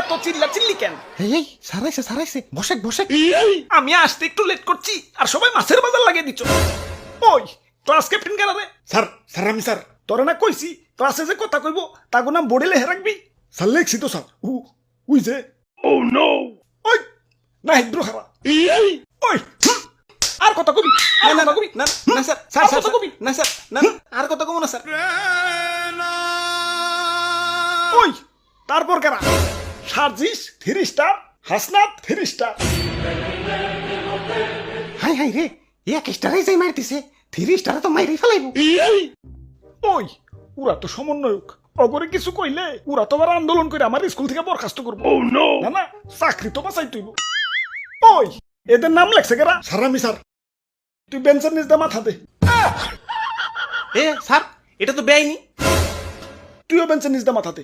এত চিল্লা চিল্লি কেন? এই সারাইছে বসে আমি আসতে একটু লেট করছি আর সবাই মাছের বাজার লাগিয়ে দিচ্ছ। ওই ক্লাস ক্যাপ্টেন কেন রে? স্যার আমি স্যার তোরা না কইছি ক্লাসে যে কথা কইব তাগো নাম বোর্ডে লেখে রাখবি। স্যার লেখছি তো স্যার উই যে ওই না হিদ্রু খারা ওই আর কথা কবি আর কথা কবি না স্যার আর কথা কবি না স্যার না আর কথা কমো না স্যার ওই তারপর কারা? Sarjis 3 star, Hasnat 3 star. হাই রে এক স্টারে যাই মারতিছে 3 স্টারে তো মাইরে ফেলাইবো। ওই ওরা তো সমন্বয়ক, অগরে কিছু কইলে ওরা তো আবার আন্দোলন করে আমার স্কুল থেকে বরখাস্ত করবো। না না চাকরি তো বাঁচাই তুইব। ওই এদের নাম লেখছে কেরা? স্যার আমি স্যার তুই বেঞ্চের নিচ দিয়ে মাথা দে। স্যার এটা তো বেআইনি। তুইও বেঞ্চের নিচ দিয়ে মাথা দে।